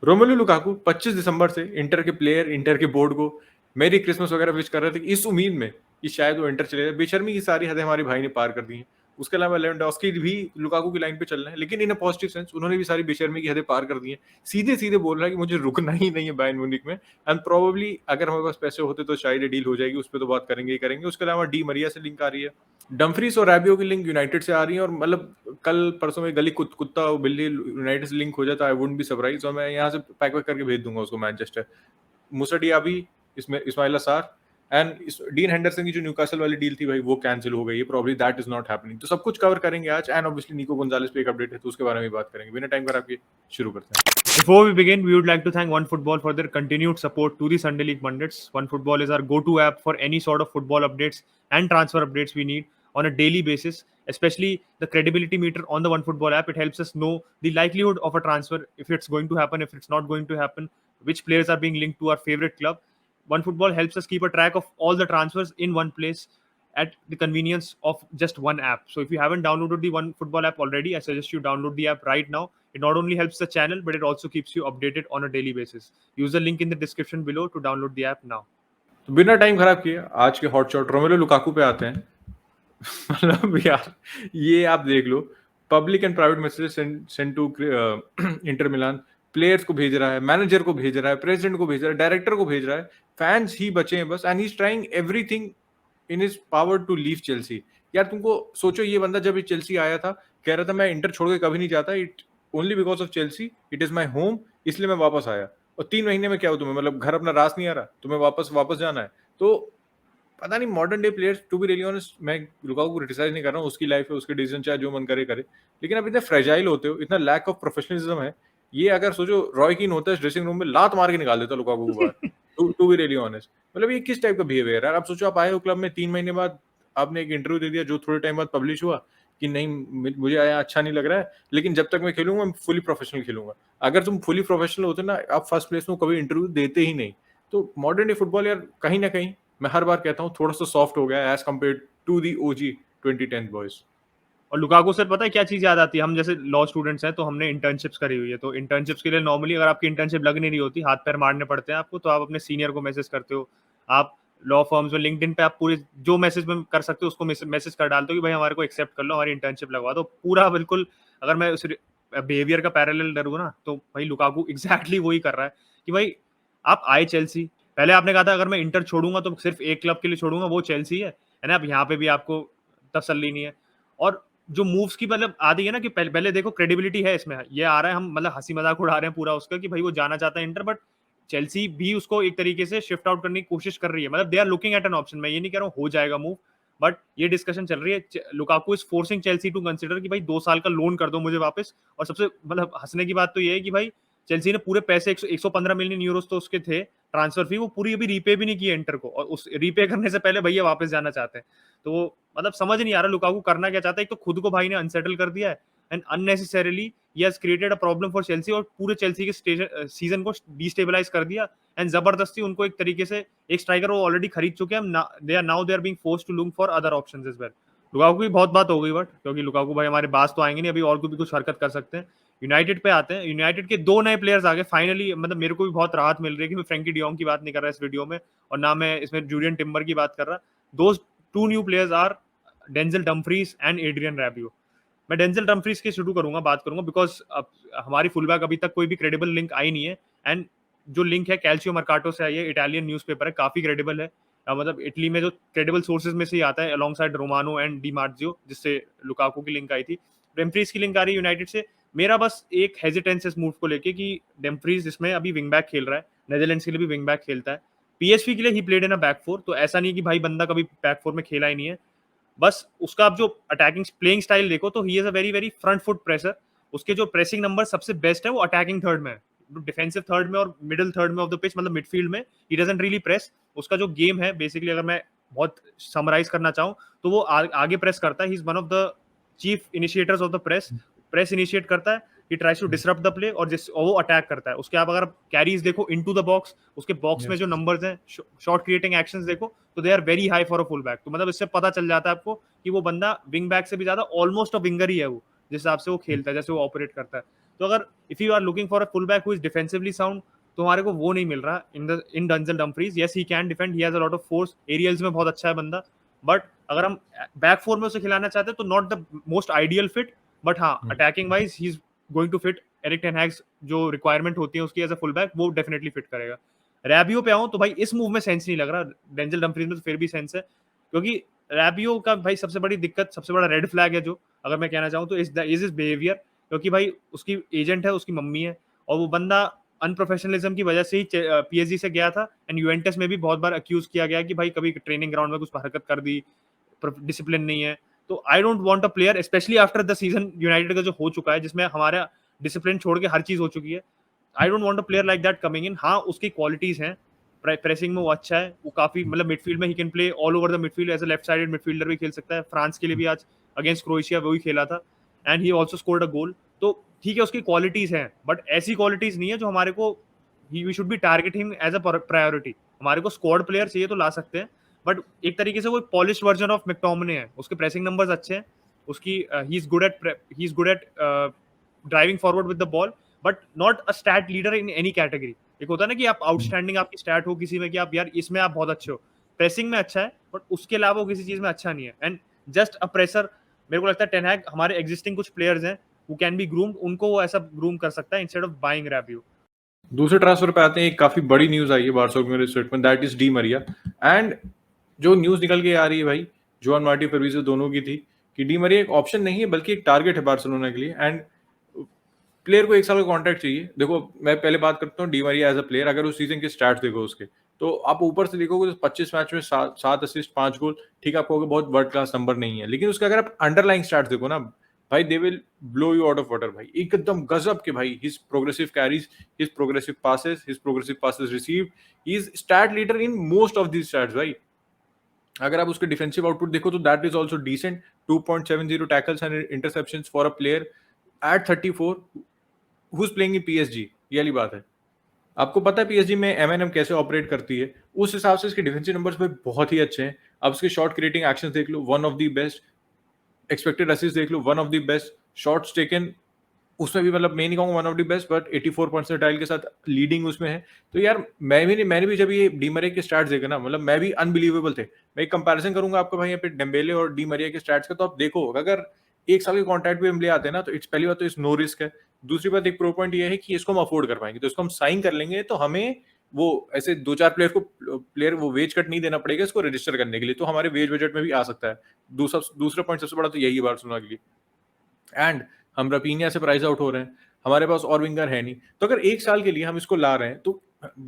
Romelu Lukaku 25 दिसंबर से inter के player, inter के बोर्ड को मेरी क्रिसमस वगैरह विश कर रहे थे, इस उम्मीद में कि शायद वो इंटर चले जाए। बेशर्मी की सारी हदें हमारे भाई ने पार कर दी हैं। उसके अलावा लेवेंडोव्स्की भी लुकाकू की लाइन पे चल रहे हैं, लेकिन इन अ पॉजिटिव सेंस उन्होंने भी सारी बेशर्मी की हदें पार कर दी हैं। सीधे-सीधे बोल रहा है कि मुझे रुकना ही नहीं है बायर्न म्यूनिख में, एंड प्रोबेबली अगर हमारे पास पैसे होते तो शायद ये डील हो जाएगी, उस पे तो बात करेंगे ही करेंगे। उसके अलावा डी मरिया से लिंक आ रही है। डम्फ्रीज और रैबियो की लिंक यूनाइटेड से आ रही है, और मतलब कल परसों में गली कुत्ता और बिल्ली यूनाइटेड से लिंक हो जाता, आई वुडंट बी सरप्राइज, और मैं यहाँ से पैक वैक करके भेज दूंगा उसको मैनचेस्टर। मूसा डियाबी, इसमें इस्माइल असार एंड डीन हेंडरसन की जो न्यूकासल वाली डील थी भाई, वो कैंसिल हो गई है, probably that is not happening. तो सब कुछ कवर करेंगे आज, एंड ऑब्वियसली निको गोंजालेस पे एक अपडेट है, तो उसके बारे में बात करेंगे। बिना टाइम खराब किए शुरू करते हैं। Before we begin, we would like to thank OneFootball for their continued support to the Sunday League Pundits. OneFootball is our go-to app for any sort of football updates and transfer updates we need on a daily basis, especially the credibility meter on the OneFootball app. It helps us know the likelihood of a transfer, if it's going to happen, if it's not going to happen, which players are being linked to our favorite club. OneFootball helps us keep a track of all the transfers in one place at the convenience of just one app. So if you haven't downloaded the OneFootball app already, I suggest you download the app right now. It not only helps the channel, but it also keeps you updated on a daily basis. Use the link in the description below to download the app now. तो बिना time खराब किए आज के hot shot Romelu Lukaku पे आते हैं। मतलब यार, ये आप देख लो, public and private message send to Inter Milan, players को भेज रहा है, मैनेजर को भेज रहा है, प्रेसिडेंट को भेज रहा है, डायरेक्टर को भेज रहा है, फैंस ही बचे हैं बस, and he is trying everything in his power to leave Chelsea. यार तुमको सोचो, ये बंदा जब चेल्सी आया था, कह रहा था मैं इंटर छोड़ के कभी नहीं जाता, it only because of Chelsea, it is my home, इसलिए मैं वापस आया। और 3 महीने में क्या हो तुम्हें, मतलब घर अपना रास नहीं आ रहा, तुम्हें वापस जाना है। तो पता नहीं, modern day players, to be really honest, मैं लुकाकू को क्रिटिसाइज नहीं कर रहा हूँ, उसकी लाइफ है, उसके डिसीजन चाहे जो मन करे करे, लेकिन अब इतने फ्रेजाइल होते हो, इतना लैक ऑफ प्रोफेशनलिज्म है। ये अगर सोचो रॉय कीन होता है ड्रेसिंग रूम में, लात मार के निकाल देता लुकाकू को बाहर। टू बी रियली ऑनेस्ट, मतलब ये किस टाइप का बिहेवियर है? आप सोचो, आप आए हो क्लब में 3 महीने बाद, आपने एक इंटरव्यू दे दिया जो थोड़े टाइम बाद पब्लिश हुआ कि नहीं मुझे आया अच्छा नहीं लग रहा है, लेकिन जब तक मैं खेलूंगा मैं फुली प्रोफेशनल खेलूंगा। अगर तुम फुली प्रोफेशनल होते ना, आप फर्स्ट प्लेस में कभी इंटरव्यू देते ही नहीं। तो मॉडर्न डे फुटबॉल यार कहीं ना कहीं, मैं हर बार कहता हूँ, थोड़ा सा सॉफ्ट हो गया as compared to the OG 2010 boys. और लुकाकू से पता है क्या चीज याद आती है? हम जैसे लॉ स्टूडेंट्स हैं, तो हमने इंटर्नशिप्स करी हुई है, तो इंटर्नशिप्स के लिए नॉर्मली अगर आपकी इंटर्नशिप लग नहीं रही होती, हाथ पैर मारने पड़ते हैं आपको, तो आप अपने सीनियर को मैसेज करते हो। आप लॉ फर्म्स में लिंक्डइन पे आप पूरे जो मैसेज में कर सकते हो उसको मैसेज कर डालते हो कि भाई हमारे को एक्सेप्ट कर लो, हमारी इंटर्नशिप लगवा दो। पूरा बिल्कुल, अगर मैं उस बिहेवियर का पैरेलल करूँ ना, तो भाई लुकाकू एग्जैक्टली वही कर रहा है कि भाई आप आए चेल्सी, पहले आपने कहा था अगर मैं इंटर छोड़ूंगा तो सिर्फ एक क्लब के लिए छोड़ूंगा, वो चेल्सी है ना? अब यहाँ पे भी आपको तसल्ली नहीं है। और जो मूव्स की मतलब आदि है ना, कि पहले देखो क्रेडिबिलिटी है इसमें, ये आ रहा है, हम मतलब हंसी मजाक उड़ा रहे हैं पूरा उसका कि भाई वो जाना चाहता है इंटर, बट चेल्सी भी उसको एक तरीके से शिफ्ट आउट करने की कोशिश कर रही है। मतलब they are looking at an option. मैं ये नहीं कह रहा हूँ हो जाएगा मूव, बट ये डिस्कशन चल रही है। Lukaku is forcing Chelsea to consider कि भाई 2 साल का लोन कर दो मुझे वापस। और सबसे मतलब हंसने की बात तो ये है कि भाई चेल्सी ने पूरे पैसे 115 मिलियन यूरोस तो उसके थे ट्रांसफर फी, वो पूरी अभी रीपे भी नहीं की इंटर को, और उस रीपे करने से पहले भैया वापस जाना चाहते हैं। तो मतलब समझ नहीं आ रहा लुकाकू करना क्या चाहता है। एक तो खुद को भाई ने अनसेटल कर दिया है, and unnecessarily he has created a problem for Chelsea, और पूरे चेल्सी के सीजन को डिस्टेबलाइज कर दिया। एंड जबरदस्ती उनको एक तरीके से, एक स्ट्राइकर वो ऑलरेडी खरीद चुके हैं, they are being forced to look for other options as well. Lukaku की बहुत बात हो गई, बट क्योंकि लुकाकू भाई हमारे पास तो आएंगे नहीं अभी, और भी कुछ हरकत कर सकते हैं। यूनाइटेड पे आते हैं। यूनाइटेड के 2 नए प्लेयर्स आ गए फाइनली। मतलब मेरे को भी बहुत राहत मिल रही है कि मैं फ्रैंकी डियोंग की बात नहीं कर रहा इस वीडियो में, और ना मैं इसमें जूलियन टिम्बर की बात कर रहा। Those 2 new players are Denzel Dumfries and Adrien Rabiot. मैं डेंजल डम्फ्रीज की शुरू करूंगा, बात करूंगा, बिकॉज अब हमारी फुलबैक अभी तक कोई भी क्रेडिबल लिंक आई नहीं है। एंड जो लिंक है कैल्सियो मर्काटो से आई है, इटालियन न्यूज़पेपर है, काफी क्रेडिबल है। मतलब इटली में जो क्रेडिबल सोर्सेज में से ही आता है, alongside Romano and Di Marzio, जिससे लुकाकू की लिंक आई थी। डेम्फ्रीज की लिंक आ रही है यूनाइटेड से। मेरा बस एक हेजिटेंस इस मूव को लेके कि डेम्फ्रीज इसमें अभी विंग बैक खेल रहा है, नेदरलैंड्स के लिए भी विंग बैक खेलता है। पीएसवी के लिए he played in a back four, तो ऐसा नहीं कि भाई बंदा कभी बैक फोर में खेला ही नहीं है। बस उसका आप जो अटैकिंग प्लेइंग स्टाइल देखो तो he is a very very front foot pressure. उसके जो प्रेसिंग नंबर सबसे बेस्ट है वो अटैकिंग थर्ड में है, डिफेंसिव थर्ड में और मिडिल थर्ड में ऑफ द पिच, मतलब मिडफील्ड में ही डजंट रियली प्रेस। उसका जो गेम है बेसिकली, अगर मैं बहुत समराइज करना चाहूँ, तो वो आगे प्रेस करता है। He is one of the chief initiators of the press. Press initiate करता है, he tries to disrupt the play, और वो अटैक करता है। उसके आप अगर कैरीज देखो इनटू द बॉक्स, उसके बॉक्स में जो नंबर्स हैं, शॉट क्रिएटिंग एक्शंस देखो, तो they are very high for a full back. तो मतलब इससे पता चल जाता है आपको कि वो बंदा विंग बैक से भी ज्यादा ऑलमोस्ट अ विंगर ही है वो, जिस हिसाब से वो खेलता है, जैसे वो ऑपरेट करता है। तो अगर if you are looking for a full back who is defensively sound, तो हमारे को वो नहीं मिल रहा in Denzel Dumfries. Yes he can defend, he has a lot of force, aerials में बहुत अच्छा है बंदा, बट अगर हम बैक फोर में उसे खिलाना चाहते हैं तो not the most ideal fit, but हाँ attacking wise he is going to fit Erik ten Hag's जो रिक्वायरमेंट होती है उसकी एज अ फुल बैक, वो डेफिनेटली फिट करेगा। रैबियो पे आऊं तो भाई इस मूव में सेंस नहीं लग रहा, डेंजल डम्फ्रीज में तो फिर भी सेंस है, क्योंकि रैबियो का भाई सबसे बड़ी दिक्कत, सबसे बड़ा रेड फ्लैग है जो अगर मैं कहना चाहूँ तो इज इज बिहेवियर, क्योंकि भाई उसकी एजेंट है, उसकी मम्मी है, और वो बंदा अनप्रोफेशनलिज्म की वजह से ही पीएसजी से गया था, एंड यूवेंटस में भी बहुत बार अक्यूज किया गया कि भाई कभी ट्रेनिंग ग्राउंड में कुछ हरकत कर दी, डिसिप्लिन नहीं है। तो I don't want a player specially after the season United का जो हो चुका है, जिसमें हमारा डिसिप्लिन छोड़ के हर चीज हो चुकी है, I don't want a player like that coming in. हाँ उसकी क्वालिटीज हैं, प्रेसिंग में वो अच्छा है, वो काफी मतलब मिडफील्ड में he can play all over the midfield, as a left sided midfielder भी खेल सकता है, फ्रांस के लिए भी आज अगेंस्ट क्रोएशिया वो ही खेला था, and he also scored a goal. तो ठीक है उसकी क्वालिटीज हैं, बट ऐसी क्वालिटीज नहीं है जो हमारे को we should be target him as a priority. हमारे को स्क्वाड प्लेयर चाहिए तो ला सकते हैं, बट एक तरीके से वो पॉलिश वर्जन ऑफ मैकटोमिने है, उसके प्रेसिंग नंबर्स अच्छे हैं, उसकी he is good at driving forward with the ball, but not a stat leader in any category. एक होता है ना कि आप आउटस्टैंडिंग आपकी स्टैट हो किसी में कि आप यार इसमें आप बहुत अच्छे हो, प्रेसिंग में अच्छा है, बट उसके अलावा वो किसी चीज में अच्छा नहीं है, एंड जस्ट अ प्रेसर। मेरे को लगता है टेन हैग हमारे एग्जिस्टिंग कुछ प्लेयर्स हैं who can be groomed, उनको वो ऐसा ग्रूम कर सकता है इंस्टेड ऑफ बाइंग रैबियो। दूसरे ट्रांसफर पे आते हैं, एक काफी बड़ी न्यूज आई है बारसा के statement, that is Di Maria. And जो न्यूज निकल के आ रही है भाई, जुआन मार्टी फर्वीजो दोनों की थी कि डी मरिया एक ऑप्शन नहीं है बल्कि एक टारगेट है बार्सिलोना के लिए, एंड प्लेयर को 1 साल का कॉन्ट्रैक्ट चाहिए। देखो मैं पहले बात करता हूँ Di Maria as a player, अगर उस सीजन के स्टैट्स देखो उसके, तो आप ऊपर से देखोगे तो 25 मैच में 7 असिस्ट 5 गोल, ठीक है आप कहोगे बहुत वर्ल्ड क्लास नंबर नहीं है, लेकिन उसका अगर आप अंडरलाइंग स्टैट्स देखो ना भाई, they will blow you out of water भाई, एकदम गजब के भाई। His progressive carries, his progressive passes received, he is stat leader in most of these stats भाई। अगर आप उसके डिफेंसिव आउटपुट देखो तो that is also decent, 2.70 tackles and interceptions for a player at 34 who's playing in PSG, ये वाली बात है। आपको पता है पीएसजी में एमएनएम कैसे ऑपरेट करती है, उस हिसाब से इसके डिफेंसिव नंबर्स भी बहुत ही अच्छे हैं। अब उसके शॉट क्रिएटिंग एक्शंस देख लो, one of the best, expected assist देख लो, one of the best, shots taken उसमें भी मतलब मैं नहीं कहूंगा one of the best, but 84 percentile के साथ लीडिंग उसमें है। तो यार मैंने भी जब ये डी मरिया के स्टैट्स देखे ना, मतलब मैं भी अनबिलीवेबल थे। मैं एक कंपैरिजन करूंगा आपको भाई यहाँ पे डेम्बेले और डी मरिया के स्टैट्स का, तो आप देखो अगर 1 साल के कॉन्ट्रैक्ट पे हम ले आते हैं ना, तो इट्स पहली बात तो इस नो रिस्क है। दूसरी बात एक प्रो पॉइंट ये है कि इसको हम अफोर्ड कर पाएंगे, तो इसको हम साइन कर लेंगे, तो हमें वो ऐसे 2-4 प्लेयर वो वेज कट नहीं देना पड़ेगा इसको रजिस्टर करने के लिए, तो हमारे वेज बजट में भी आ सकता है। दूसरा पॉइंट सबसे बड़ा तो यही है बार्सिलोना के लिए। एंड हम रफीनिया से प्राइस आउट हो रहे हैं, हमारे पास और विंगर है नहीं, तो अगर 1 साल के लिए हम इसको ला रहे हैं तो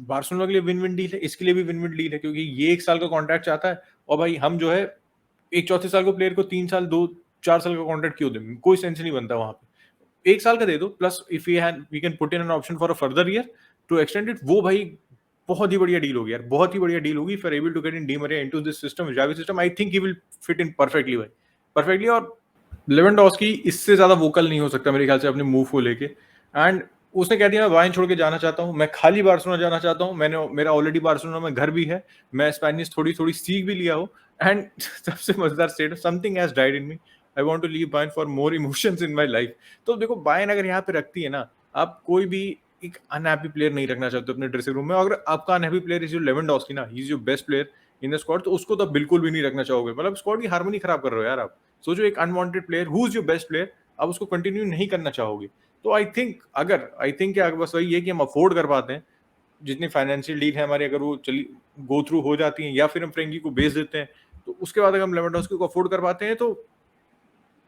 बार्सिलोना के लिए विन विन डील है, इसके लिए भी विन विन डील है, क्योंकि ये 1 साल का कॉन्ट्रैक्ट चाहता है, और भाई हम जो है एक चौथे साल को प्लेयर को 3 साल 2-4 साल का कॉन्ट्रैक्ट क्यों दें, कोई सेंस नहीं बनता वहां पे। 1 साल का दे दो, plus if we can put in an option for a further year to extend it, वो भाई बहुत ही बढ़िया डील होगी यार, बहुत ही बढ़िया डील होगी। If you are able to get in Di Maria into this system, Xavi system, I think he will fit in perfectly भाई, परफेक्टली। और लेवेंडोस्की इससे ज्यादा वोकल नहीं हो सकता मेरे ख्याल से अपने मूव को लेके, एंड उसने कह दिया मैं बायर्न छोड़ के जाना चाहता हूँ, मैं खाली बार्सिलोना जाना चाहता हूँ, मेरा ऑलरेडी बार्सिलोना में घर भी है, मैं स्पेनिश थोड़ी थोड़ी सीख भी लिया हूँ, एंड सबसे मजेदार state, something has died in me, I want to leave Bayern for more emotions in my life. तो देखो बायर्न अगर यहाँ पे रखती है ना, आप कोई भी एक अनहैप्पी प्लेयर नहीं रखना चाहते अपने ड्रेसिंग रूम में, अगर आपका अनहैप्पी प्लेयर इज लेवेंडोस्की ना, he is your best player in the squad, तो उसको तो बिल्कुल भी नहीं रखना चाहोगे, मतलब स्क्वाड की हार्मनी खराब कर रहे हो यार आप। सोचो एक unwanted player who is your best player, आप उसको कंटिन्यू नहीं करना चाहोगे। तो आई थिंक क्या बस वही है कि हम अफोर्ड कर पाते हैं, जितनी फाइनेंशियल डील है हमारी, अगर वो चली गो थ्रू हो जाती है, या फिर हम फ्रेंकी को बेच देते हैं, तो उसके बाद अगर हम लेवेंडोस्की को अफोर्ड कर पाते हैं, तो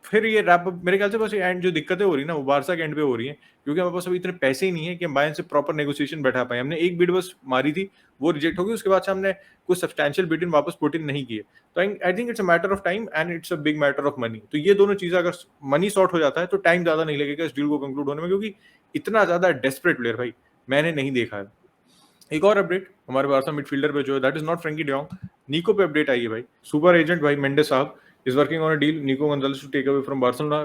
फिर ये रैप मेरे ख्याल से बस एंड जो दिक्कतें हो रही है ना, वो बारसा के एंड पे हो रही है, क्योंकि हमारे पास अभी इतने पैसे ही नहीं है कि हम बायर्न से प्रॉपर नेगोशिएशन बैठा पाए। हमने एक बिड बस मारी थी, वो रिजेक्ट हो गई, उसके बाद से हमने कुछ सब्सटैंशियल बिड इन वापस पुट इन नहीं किए। तो I think it's a matter of time and it's a big matter of money. तो ये दोनों चीजें अगर मनी सॉर्ट हो जाता है तो टाइम ज्यादा नहीं लगेगा इस डील को कंक्लूड होने में, क्योंकि इतना ज्यादा डेस्परेट प्लेयर भाई मैंने नहीं देखा है। एक और अपडेट हमारे बारसा मिडफील्डर पे जो है, that is not Frenkie de Jong, Nico पे अपडेट आई है भाई। सुपर एजेंट भाई मेंडेस साहब is working on a deal Nico Gonzalez to take away from Barcelona.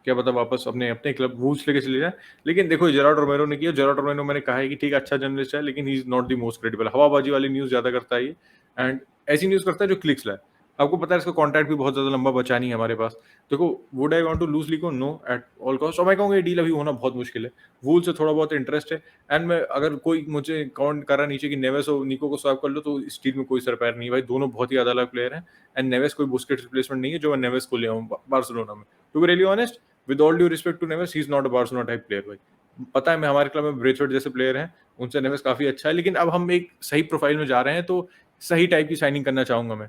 क्या पता वापस अपने अपने क्लब वूल्स लेके चले जाए, लेकिन देखो जेरार्ड रोमेरो ने किया। जेरार्ड रोमेरो मैंने कहा है कि ठीक अच्छा जर्नलिस्ट है, लेकिन he is not the most credible, हवाबाजी वाली न्यूज ज्यादा करता है ये, एंड ऐसी न्यूज करता है जो क्लिक्स लाए। आपको पता है इसका कॉन्ट्रैक्ट भी बहुत ज़्यादा लंबा बचा नहीं है हमारे पास। देखो, would I want to lose Nico? No, at all cost. और मैं कहूँगा ये डील अभी होना बहुत मुश्किल है। वूल से थोड़ा बहुत इंटरेस्ट है, एंड मैं अगर कोई मुझे काउंट कर रहा नीचे कि नेवेस और निको को स्वैप कर लो, तो इस डील में कोई सर-पैर नहीं है भाई, दोनों बहुत ही अलग-अलग प्लेयर हैं, एंड नेवेस कोई बुस्केट्स रिप्लेसमेंट नहीं है जो मैं नेवेस को ले आऊँ बार्सिलोना में। To be really honest, with all due respect to Neves, he is not a Barcelona type player भाई। पता है मैं हमारे क्लब में ब्रेथवेट जैसे प्लेयर हैं, उनसे नेवेस काफ़ी अच्छा है, लेकिन अब हम एक सही प्रोफाइल में जा रहे हैं, तो सही टाइप की साइनिंग करना चाहूँगा मैं।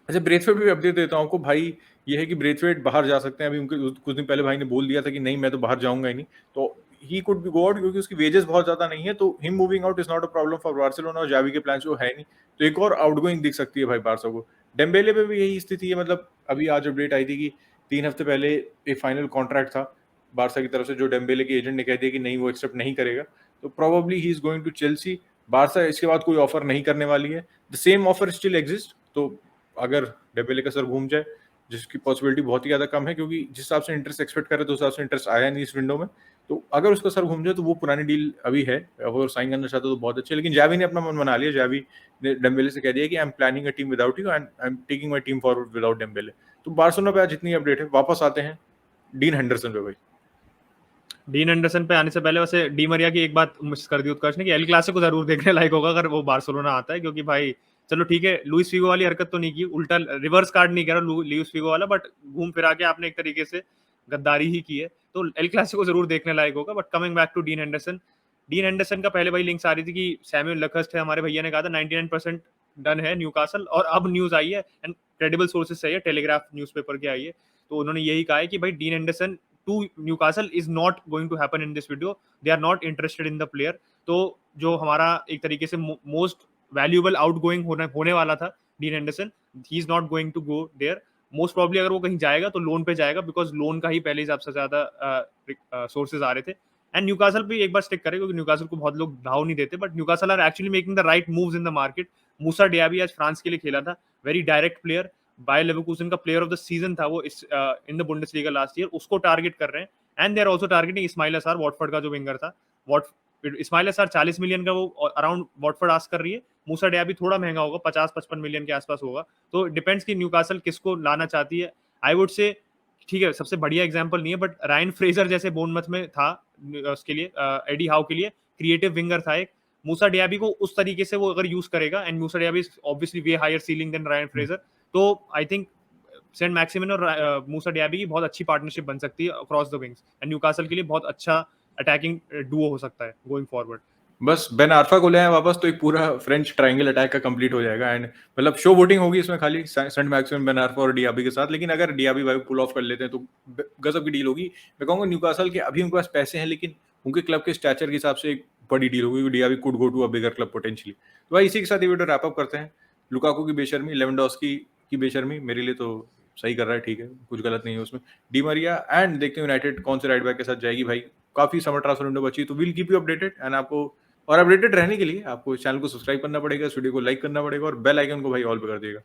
अच्छा, ब्रेथवेट भी अपडेट देता हूँ आपको भाई। ये है कि ब्रेथवेट बाहर जा सकते हैं। अभी उनके कुछ दिन पहले भाई ने बोल दिया था कि नहीं, मैं तो बाहर जाऊंगा ही नहीं। तो he could be go out, क्योंकि उसकी वेजेस बहुत ज्यादा नहीं है, तो him moving out is not a problem for Barcelona, और जावी के प्लान वो है नहीं, तो एक और आउटगोइंग दिख सकती है भाई बारसा को। डेम्बेले पे भी यही स्थिति है। मतलब अभी आज अपडेट आई थी कि 3 हफ्ते पहले एक फाइनल कॉन्ट्रैक्ट था बारसा की तरफ से, जो डेम्बेले के एजेंट ने कह दिया कि नहीं, वो एक्सेप्ट नहीं करेगा। तो probably he is going to Chelsea. Barca इसके बाद कोई ऑफर नहीं करने वाली है। The same offer still exist. तो अगर डेम्बेले का सर घूम जाए, जिसकी पॉसिबिलिटी बहुत ही ज़्यादा कम है, क्योंकि जिस हिसाब से इंटरेस्ट एक्सपेक्ट कर रहे थे उस हिसाब से इंटरेस्ट आया नहीं इस विंडो में, तो अगर उसका सर घूम जाए तो वो पुरानी डील अभी है। अगर साइन करना चाहते तो बहुत अच्छे, लेकिन जावी ने अपना मन बना लिया। जावी ने डेम्बेले से कह दिया कि I am planning a team without you, and I am taking my team forward without Dembélé. तो बार्सिलोना पे आज जितनी अपडेट है, वापस आते हैं डीन हेंडरसन पे भाई। डीन एंडरसन पे आने से पहले वैसे डी मरिया की एक बात मिस कर दी उत्कर्ष ने, कि एल क्लासिको जरूर देखने लायक होगा अगर वो बार्सिलोना आता है, क्योंकि भाई चलो ठीक है, लुइस फिगो वाली हरकत तो नहीं की, उल्टा रिवर्स कार्ड नहीं कह रहा लुइस फिगो वाला, बट घूम फिरा के आपने एक तरीके से गद्दारी ही की है। तो एल क्लासिको जरूर देखने लायक होगा। But coming back to Dean Anderson का पहले भाई लिंक्स आ रही थी कि सैमुअल लकस्ट है, हमारे भैया ने कहा था 99% डन है न्यूकासल, और अब न्यूज आई है, एंड क्रेडिबल सोर्सेज से है, टेलीग्राफ न्यूज़पेपर की आई है, तो उन्होंने यही कहा है कि भाई dean Anderson to Newcastle is not going to happen in this video. They are not interested in the player. तो जो हमारा एक तरीके से मोस्ट वैल्यूएबल आउटगोइंग होने वाला था Dean Anderson, he is not going to go there. Most probably अगर वो कहीं जाएगा तो लोन पे जाएगा, बिकॉज लोन का ही पहले ही सबसे ज्यादा सोर्सेज आ रहे थे। एंड न्यूकासल भी एक बार स्टिक करे, क्योंकि न्यूकासल को बहुत लोग भाव नहीं देते, but Newcastle are actually making the right moves in the market. Moussa Diaby आज फ्रांस के लिए खेला था, very direct player, Bayer Leverkusen का प्लेयर ऑफ द सीजन था वो is in the Bundesliga last year, उसको टारगेट कर रहे हैं। And they are also targeting Ismaila Sarr, Watford का जो विंगर था। वॉट इस्माइल असार 40 मिलियन का वो अराउंड वॉटफोर्ड आस्क कर रही है। मूसा डियाबी थोड़ा महंगा होगा, 50-55 मिलियन के आसपास होगा। तो डिपेंड्स कि न्यूकासल किसको लाना चाहती है। आई वुड से ठीक है, सबसे बढ़िया एग्जांपल नहीं है, बट रायन फ्रेजर जैसे बोर्नमथ में था उसके लिए, एडी हाउ के लिए क्रिएटिव विंगर था एक। मूसा डियाबी को उस तरीके से वो अगर यूज करेगा, and Moussa Diaby obviously way higher ceiling than Ryan Fraser, तो आई थिंक सेंट मैक्सिमिन और मूसा डियाबी की बहुत अच्छी पार्टनरशिप बन सकती है across the wings, and Newcastle के लिए बहुत अच्छा अटैकिंग डुओ हो सकता है गोइंग फॉरवर्ड। बस बेन आर्फा को ले आए वापस, तो एक पूरा फ्रेंच ट्रायंगल अटैक का कंप्लीट हो जाएगा। एंड मतलब शो वोटिंग होगी इसमें खाली सेंट मैक्सिमम, बेन आर्फा और डियाबी के साथ। लेकिन अगर डियाबी भाई पुल ऑफ कर लेते हैं तो गजब की डील होगी। मैं कहूंगा न्यूकासल के अभी उनके पास पैसे हैं, लेकिन उनके क्लब के स्टैचर के हिसाब से एक बड़ी डील होगी। Diaby could go to a bigger club potentially. तो भाई इसी के साथ ये वीडियो रैप अप करते हैं। लुकाकू की बेशर्मी, लेवेंडोस्की की बेशर्मी मेरे लिए तो सही कर रहा है, ठीक है, कुछ गलत नहीं है उसमें। डी मरिया, एंड देखते हैं यूनाइटेड कौन से राइट बैक के साथ जाएगी भाई। काफी समर ट्रांसफर विंडो बची, तो will keep you updated. And आपको और अपडेटेड रहने के लिए आपको इस चैनल को सब्सक्राइब करना पड़ेगा, इस वीडियो को लाइक करना पड़ेगा, और बेल आइकन को भाई ऑल पे कर दिएगा।